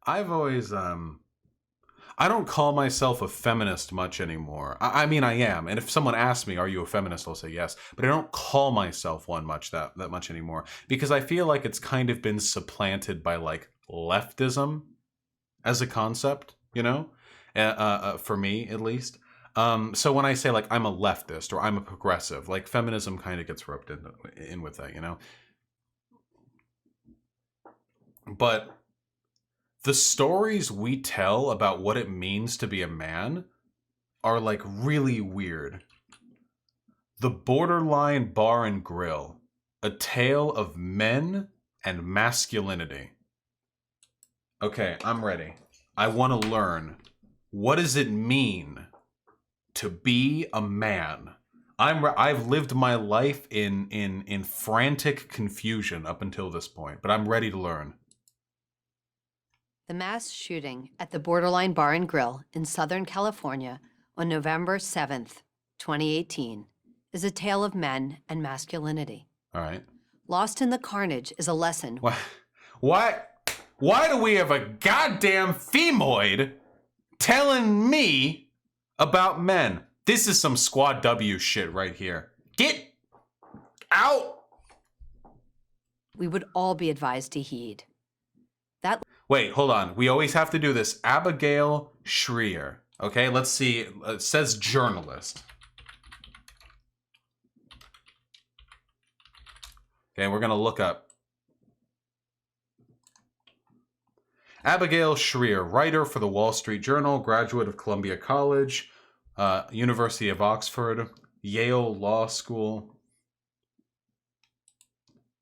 I've always I don't call myself a feminist much anymore. I mean, I am, and if someone asks me, "Are you a feminist?" I'll say yes, but I don't call myself one that much anymore because I feel like it's kind of been supplanted by like leftism as a concept, you know, for me at least. So when I say like I'm a leftist or I'm a progressive, like feminism kind of gets roped in with that, you know. But the stories we tell about what it means to be a man are like really weird. The Borderline Bar and Grill, a tale of men and masculinity. Okay, I'm ready. I want to learn, what does it mean to be a man? I've lived my life in frantic confusion up until this point, but I'm ready to learn. The mass shooting at the Borderline Bar and Grill in Southern California on November 7th, 2018, is a tale of men and masculinity. All right. Lost in the carnage is a lesson. Why do we have a goddamn femoid telling me about men? This is some Squad W shit right here. Get out! We would all be advised to heed. Wait, hold on. We always have to do this. Abigail Shrier. Okay, let's see. It says journalist. Okay, we're going to look up. Abigail Shrier, writer for the Wall Street Journal, graduate of Columbia College, University of Oxford, Yale Law School.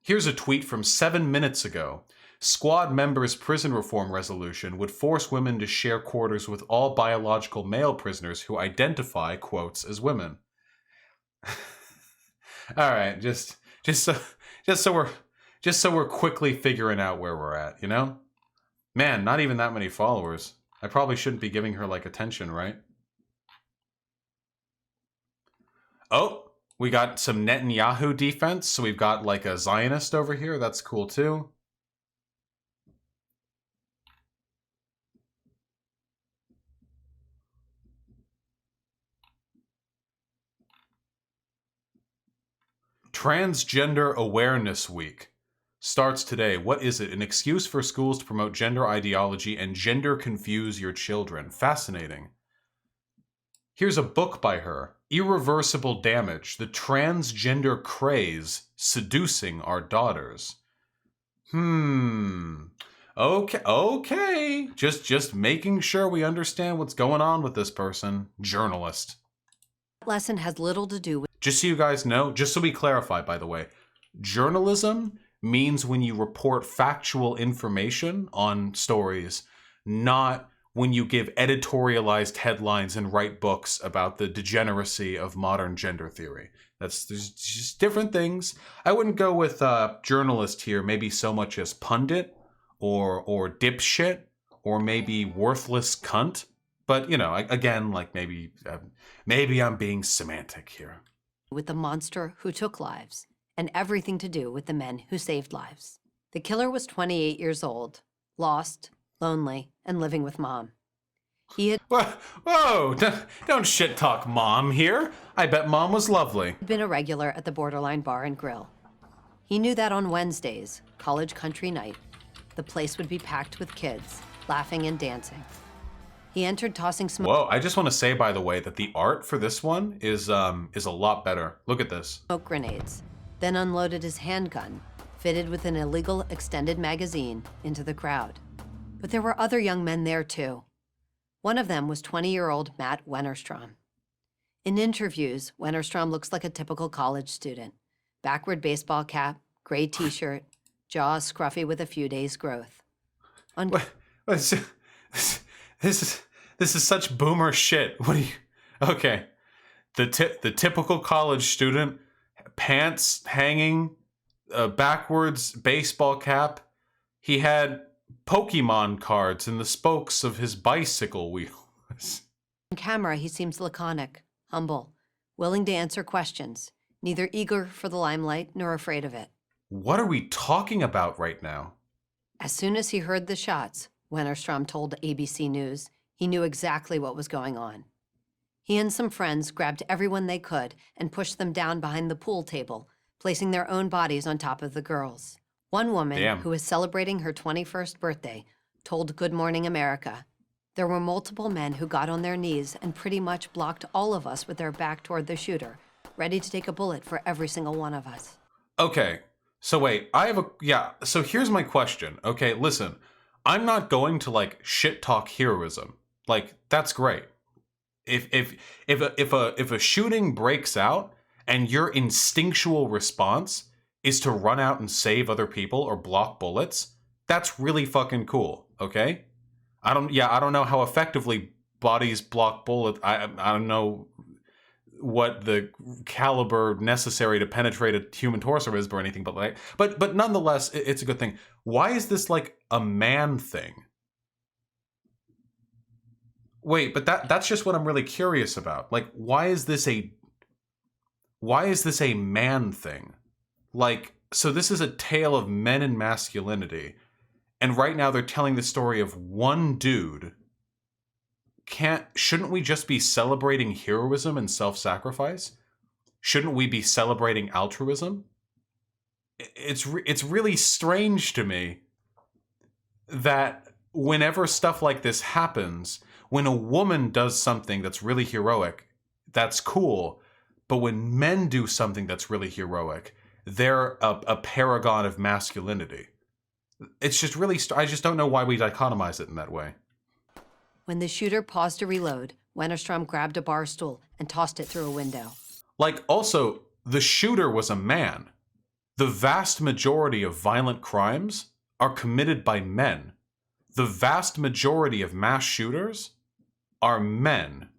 Here's a tweet from 7 minutes ago. Squad members' prison reform resolution would force women to share quarters with all biological male prisoners who identify, quotes, as women. All right, just so we're quickly figuring out where we're at, you know? Man, not even that many followers. I probably shouldn't be giving her like attention, right? Oh, we got some Netanyahu defense, so we've got like a Zionist over here. That's cool too. Transgender Awareness Week starts today. What is it? An excuse for schools to promote gender ideology and gender confuse your children. Fascinating. Here's a book by her. Irreversible Damage. The Transgender Craze Seducing Our Daughters. Okay. Just making sure we understand what's going on with this person. Journalist. That lesson has little to do with... Just so you guys know, just so we clarify, by the way, journalism means when you report factual information on stories, not when you give editorialized headlines and write books about the degeneracy of modern gender theory. There's just different things. I wouldn't go with journalist here, maybe so much as pundit or dipshit or maybe worthless cunt. But, you know, again, like maybe I'm being semantic here. With the monster who took lives and everything to do with the men who saved lives. The killer was 28 years old, lost, lonely, and living with mom. He had Whoa, don't shit talk mom here. I bet mom was lovely. been a regular at the Borderline Bar and Grill. He knew that on Wednesdays, college country night, the place would be packed with kids, laughing and dancing. He entered tossing smoke. Whoa, I just want to say, by the way, that the art for this one is a lot better. Look at this. Smoke grenades, then unloaded his handgun, fitted with an illegal extended magazine, into the crowd. But there were other young men there too. One of them was 20-year-old Matt Wennerstrom. In interviews, Wennerstrom looks like a typical college student. Backward baseball cap, gray t-shirt, jaw scruffy with a few days' growth. This is such boomer shit. What do you... Okay. The typical college student, pants hanging, backwards baseball cap. He had Pokemon cards in the spokes of his bicycle wheels. On camera, he seems laconic, humble, willing to answer questions, neither eager for the limelight nor afraid of it. What are we talking about right now? As soon as he heard the shots, Wennerstrom told ABC News. He knew exactly what was going on. He and some friends grabbed everyone they could and pushed them down behind the pool table, placing their own bodies on top of the girls. One woman, Damn. who was celebrating her 21st birthday, told Good Morning America, "There were multiple men who got on their knees and pretty much blocked all of us with their back toward the shooter, ready to take a bullet for every single one of us." Okay, so wait, so here's my question. Okay, listen, I'm not going to like shit talk heroism. Like, that's great. If a shooting breaks out and your instinctual response is to run out and save other people or block bullets, that's really fucking cool, okay? I don't know how effectively bodies block bullets. I don't know what the caliber necessary to penetrate a human torso is or anything, but nonetheless, it's a good thing. Why is this like a man thing? Wait, but that's just what I'm really curious about. Like, why is this a man thing? Like, so this is a tale of men and masculinity, and right now they're telling the story of one dude. Shouldn't we just be celebrating heroism and self-sacrifice? Shouldn't we be celebrating altruism? It's really strange to me that whenever stuff like this happens, when a woman does something that's really heroic, that's cool. But when men do something that's really heroic, they're a paragon of masculinity. It's just really, I just don't know why we dichotomize it in that way. When the shooter paused to reload, Wennerstrom grabbed a bar stool and tossed it through a window. Like, also, the shooter was a man. The vast majority of violent crimes are committed by men. The vast majority of mass shooters are men.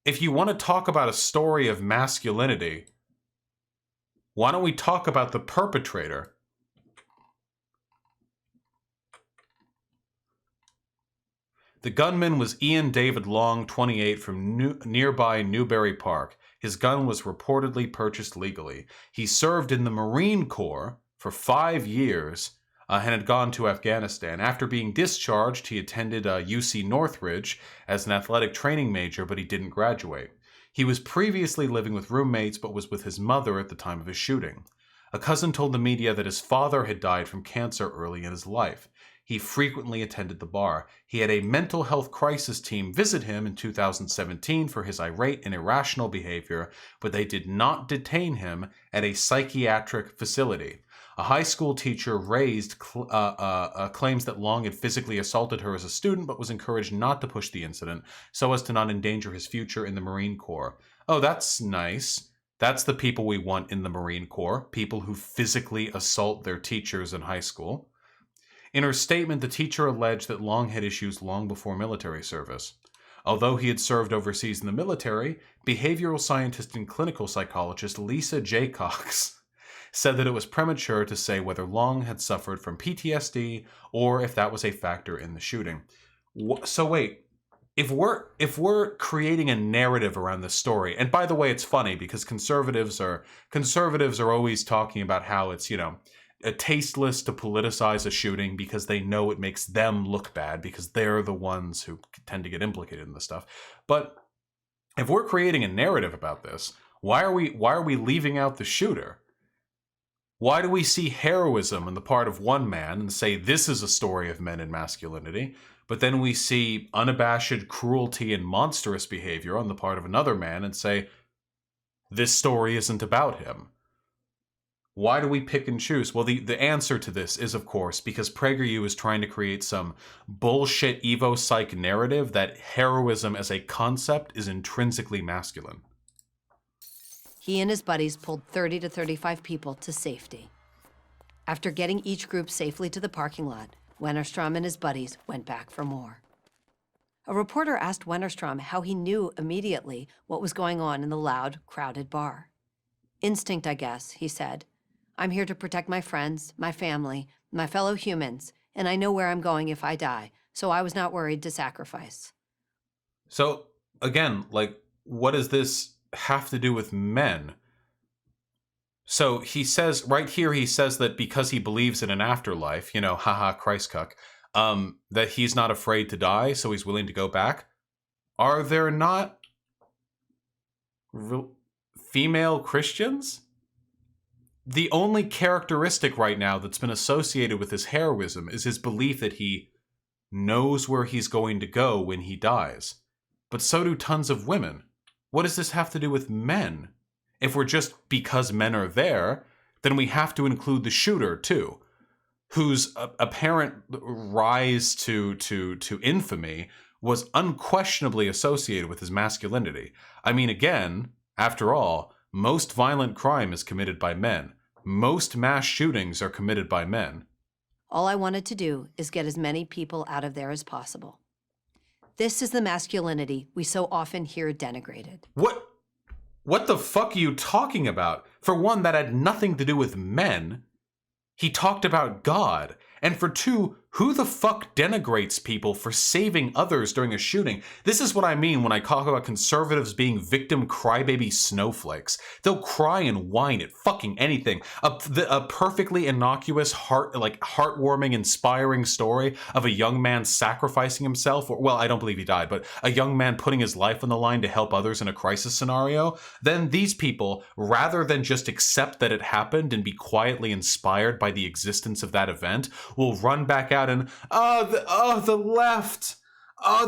If you want to talk about a story of masculinity, why don't we talk about the perpetrator? The gunman was Ian David Long, 28, from nearby Newbury Park. His gun was reportedly purchased legally. He served in the Marine Corps for 5 years and had gone to Afghanistan. After being discharged, he attended UC Northridge as an athletic training major, but he didn't graduate. He was previously living with roommates, but was with his mother at the time of his shooting. A cousin told the media that his father had died from cancer early in his life. He frequently attended the bar. He had a mental health crisis team visit him in 2017 for his irate and irrational behavior, but they did not detain him at a psychiatric facility. A high school teacher raised claims that Long had physically assaulted her as a student, but was encouraged not to push the incident so as to not endanger his future in the Marine Corps. Oh, that's nice. That's the people we want in the Marine Corps, people who physically assault their teachers in high school. In her statement, the teacher alleged that Long had issues long before military service. Although he had served overseas in the military, behavioral scientist and clinical psychologist Lisa J. Cox said that it was premature to say whether Long had suffered from PTSD or if that was a factor in the shooting. So wait, if we're creating a narrative around this story, and by the way, it's funny because conservatives are always talking about how it's, tasteless to politicize a shooting because they know it makes them look bad because they're the ones who tend to get implicated in this stuff. But if we're creating a narrative about this, why are we leaving out the shooter? Why do we see heroism on the part of one man and say this is a story of men and masculinity, but then we see unabashed cruelty and monstrous behavior on the part of another man and say this story isn't about him? Why do we pick and choose? Well, the answer to this is, of course, because PragerU is trying to create some bullshit Evo Psych narrative that heroism as a concept is intrinsically masculine. He and his buddies pulled 30 to 35 people to safety. After getting each group safely to the parking lot, Wennerstrom and his buddies went back for more. A reporter asked Wennerstrom how he knew immediately what was going on in the loud, crowded bar. "Instinct, I guess," he said. "I'm here to protect my friends, my family, my fellow humans, and I know where I'm going if I die, so I was not worried to sacrifice." So, again, what does this have to do with men? So he says, right here, he says that because he believes in an afterlife, haha, Christcuck, that he's not afraid to die, so he's willing to go back. Are there not female Christians? The only characteristic right now that's been associated with his heroism is his belief that he knows where he's going to go when he dies. But so do tons of women. What does this have to do with men? If we're just because men are there, then we have to include the shooter too, whose apparent rise to infamy was unquestionably associated with his masculinity. I mean, again, after all, most violent crime is committed by men. Most mass shootings are committed by men. All I wanted to do is get as many people out of there as possible. This is the masculinity we so often hear denigrated. What the fuck are you talking about? For one, that had nothing to do with men. He talked about God. And for two, who the fuck denigrates people for saving others during a shooting? This is what I mean when I talk about conservatives being victim crybaby snowflakes. They'll cry and whine at fucking anything. A perfectly innocuous, heartwarming, inspiring story of a young man sacrificing himself, or, well, I don't believe he died, but a young man putting his life on the line to help others in a crisis scenario. Then these people, rather than just accept that it happened and be quietly inspired by the existence of that event, will run back out and, the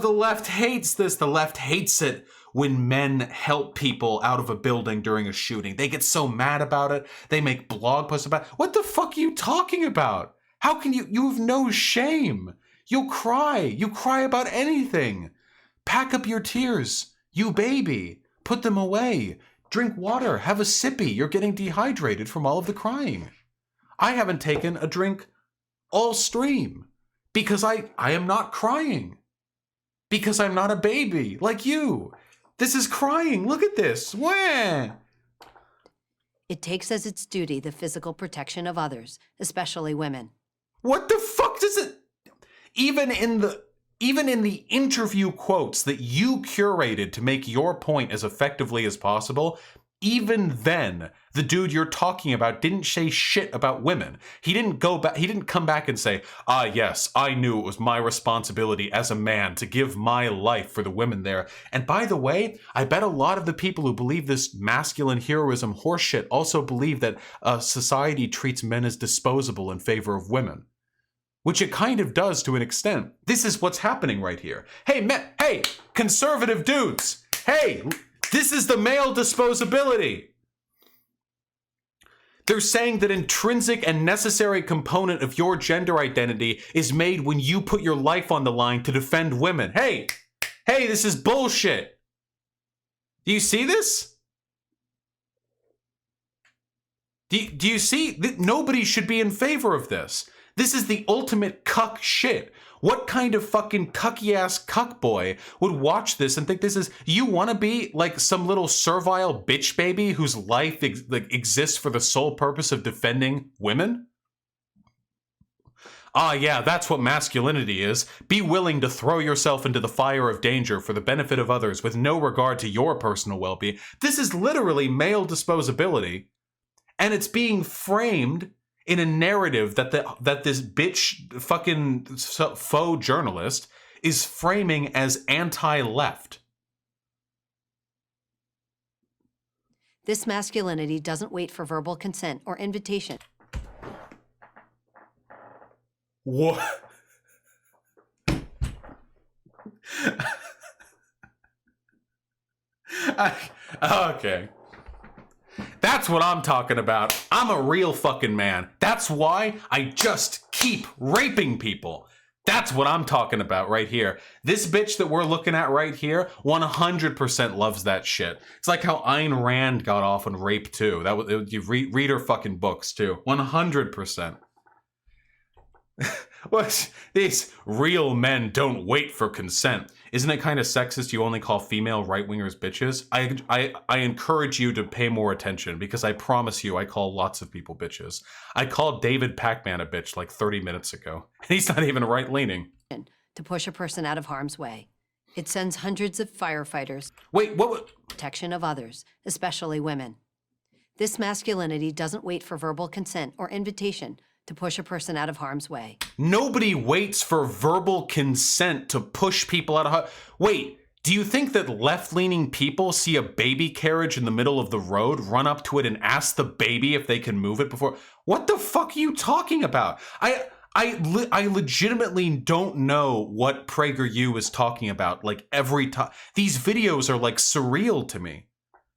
left hates this. The left hates it when men help people out of a building during a shooting. They get so mad about it. They make blog posts about it. What the fuck are you talking about? How can you have no shame? You'll cry. You cry about anything. Pack up your tears, you baby. Put them away. Drink water. Have a sippy. You're getting dehydrated from all of the crying. I haven't taken a drink all stream because I am not crying, because I'm not a baby like you. This is crying. Look at this. Wah. It takes as its duty the physical protection of others, especially women. What the fuck does it? Even in the interview quotes that you curated to make your point as effectively as possible, even then, the dude you're talking about didn't say shit about women. He didn't go back. He didn't come back and say, yes, I knew it was my responsibility as a man to give my life for the women there. And by the way, I bet a lot of the people who believe this masculine heroism horseshit also believe that society treats men as disposable in favor of women. Which it kind of does to an extent. This is what's happening right here. Hey, conservative dudes. Hey, this is the male disposability. They're saying that intrinsic and necessary component of your gender identity is made when you put your life on the line to defend women. Hey, this is bullshit. Do you see this? Do you see that nobody should be in favor of this? This is the ultimate cuck shit. What kind of fucking cucky-ass cuck boy would watch this and think this is... You want to be like some little servile bitch baby whose life exists for the sole purpose of defending women? Yeah, that's what masculinity is. Be willing to throw yourself into the fire of danger for the benefit of others with no regard to your personal well-being. This is literally male disposability, and it's being framed in a narrative that this bitch fucking faux journalist is framing as anti-left. This masculinity doesn't wait for verbal consent or invitation. What? Okay. That's what I'm talking about. I'm a real fucking man. That's why I just keep raping people. That's what I'm talking about right here. This bitch that we're looking at right here 100% loves that shit. It's like how Ayn Rand got off on rape too. You read her fucking books too. 100%. What? These real men don't wait for consent. Isn't it kind of sexist you only call female right-wingers bitches? I encourage you to pay more attention because I promise you I call lots of people bitches. I called David Pac-Man a bitch like 30 minutes ago. And he's not even right-leaning. To push a person out of harm's way. It sends hundreds of firefighters. Wait, what? Protection of others, especially women. This masculinity doesn't wait for verbal consent or invitation to push a person out of harm's way. Nobody waits for verbal consent to push people out of Wait, do you think that left-leaning people see a baby carriage in the middle of the road, run up to it and ask the baby if they can move it before? What the fuck are you talking about? I legitimately don't know what PragerU is talking about. Like every time, these videos are like surreal to me.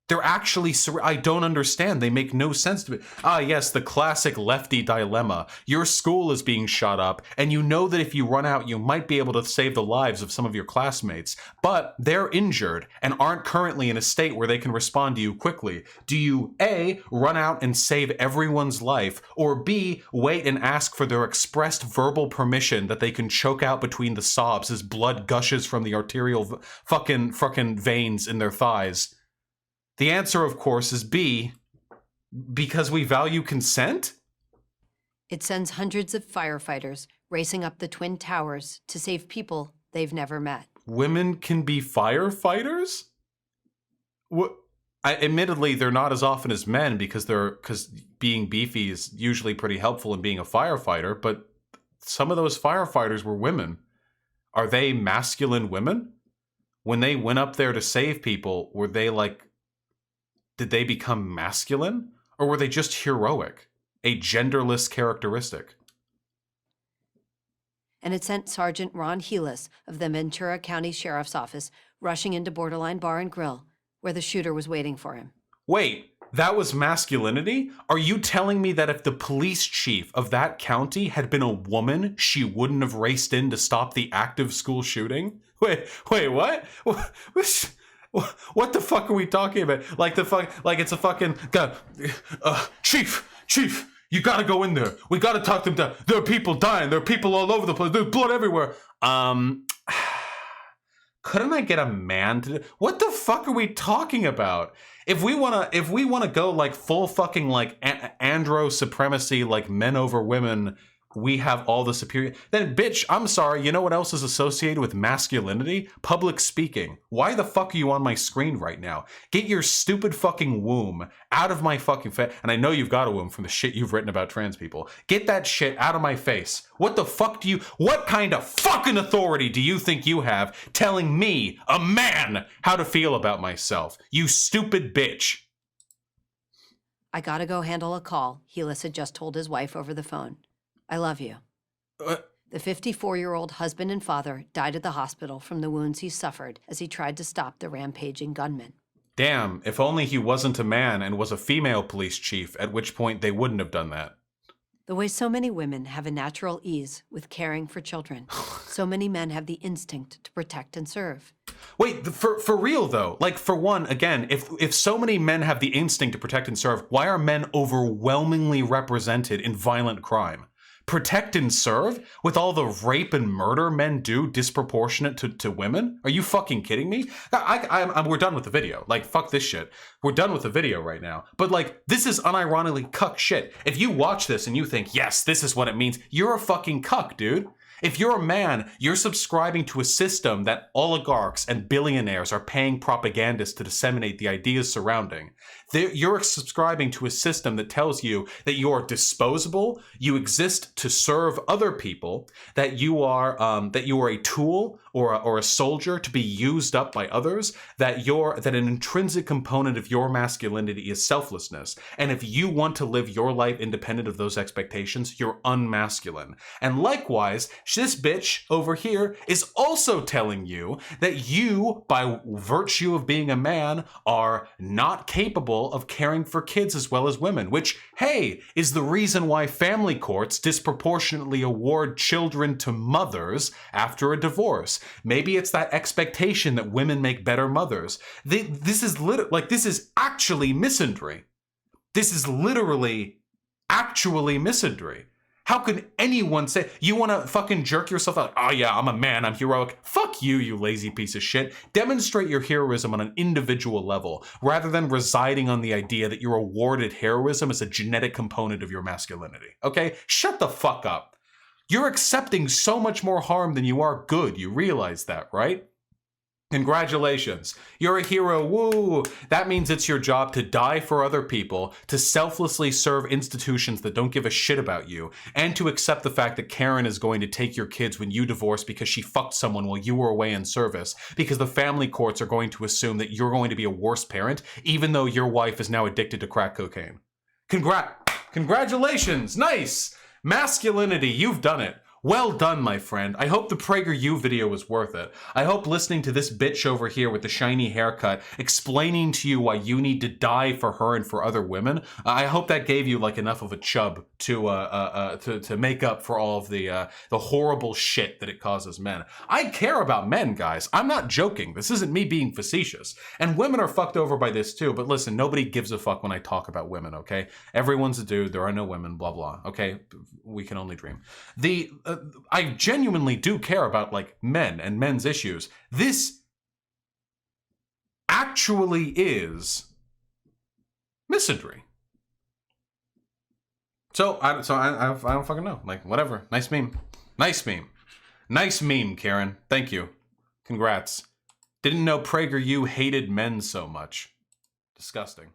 They're actually I don't understand. They make no sense to me. Ah, yes, the classic lefty dilemma. Your school is being shot up, and you know that if you run out, you might be able to save the lives of some of your classmates, but they're injured and aren't currently in a state where they can respond to you quickly. Do you, A, run out and save everyone's life, or B, wait and ask for their expressed verbal permission that they can choke out between the sobs as blood gushes from the arterial fucking veins in their thighs? The answer, of course, is B, because we value consent? It sends hundreds of firefighters racing up the Twin Towers to save people they've never met. Women can be firefighters? Admittedly, they're not as often as men because being beefy is usually pretty helpful in being a firefighter, but some of those firefighters were women. Are they masculine women? When they went up there to save people, were they like... Did they become masculine? Or were they just heroic? A genderless characteristic? And it sent Sergeant Ron Helis of the Ventura County Sheriff's Office rushing into Borderline Bar and Grill, where the shooter was waiting for him. Wait, that was masculinity? Are you telling me that if the police chief of that county had been a woman, she wouldn't have raced in to stop the active school shooting? Wait, what? What the fuck are we talking about? Like it's a fucking chief, you gotta go in there. We gotta talk them down. There are people dying. There are people all over the place. There's blood everywhere. Couldn't I get a man to do? What the fuck are we talking about? If we wanna go like full fucking like andro supremacy, like men over women, we have all the superior, then bitch, I'm sorry, you know what else is associated with masculinity? Public speaking. Why the fuck are you on my screen right now? Get your stupid fucking womb out of my fucking face. And I know you've got a womb from the shit you've written about trans people. Get that shit out of my face. What the fuck what kind of fucking authority do you think you have telling me, a man, how to feel about myself? You stupid bitch. I gotta go handle a call, Helis had just told his wife over the phone. I love you. The 54-year-old husband and father died at the hospital from the wounds he suffered as he tried to stop the rampaging gunman. Damn, if only he wasn't a man and was a female police chief, at which point they wouldn't have done that. The way so many women have a natural ease with caring for children, so many men have the instinct to protect and serve. Wait, for real though, like for one, again, if so many men have the instinct to protect and serve, why are men overwhelmingly represented in violent crime? Protect and serve with all the rape and murder men do disproportionate to women? Are you fucking kidding me? We're done with the video. Like, fuck this shit. We're done with the video right now. But like, this is unironically cuck shit. If you watch this and you think, yes, this is what it means, you're a fucking cuck, dude. If you're a man, you're subscribing to a system that oligarchs and billionaires are paying propagandists to disseminate the ideas surrounding. You're subscribing to a system that tells you that you are disposable, you exist to serve other people, that you are a tool or a soldier to be used up by others, that an intrinsic component of your masculinity is selflessness. And if you want to live your life independent of those expectations, you're unmasculine. And likewise, this bitch over here is also telling you that you, by virtue of being a man, are not capable of caring for kids as well as women, which, hey, is the reason why family courts disproportionately award children to mothers after a divorce. Maybe it's that expectation that women make better mothers. This is actually misandry. This is literally actually misandry. How could anyone say, you want to fucking jerk yourself out? Oh yeah, I'm a man, I'm heroic. Fuck you, you lazy piece of shit. Demonstrate your heroism on an individual level, rather than residing on the idea that you're awarded heroism as a genetic component of your masculinity. Okay? Shut the fuck up. You're accepting so much more harm than you are good. You realize that, right? Congratulations. You're a hero. Woo! That means it's your job to die for other people, to selflessly serve institutions that don't give a shit about you, and to accept the fact that Karen is going to take your kids when you divorce because she fucked someone while you were away in service, because the family courts are going to assume that you're going to be a worse parent, even though your wife is now addicted to crack cocaine. Congratulations! Nice! Masculinity, you've done it. Well done, my friend. I hope the PragerU video was worth it. I hope listening to this bitch over here with the shiny haircut explaining to you why you need to die for her and for other women, I hope that gave you like enough of a chub to make up for all of the horrible shit that it causes men. I care about men, guys. I'm not joking. This isn't me being facetious. And women are fucked over by this too, but listen, nobody gives a fuck when I talk about women, okay? Everyone's a dude, there are no women, blah, blah, okay? We can only dream. I genuinely do care about like men and men's issues. This actually is misandry. So I don't fucking know. Like, whatever. Nice meme. Nice meme. Nice meme, Karen. Thank you. Congrats. Didn't know PragerU hated men so much. Disgusting.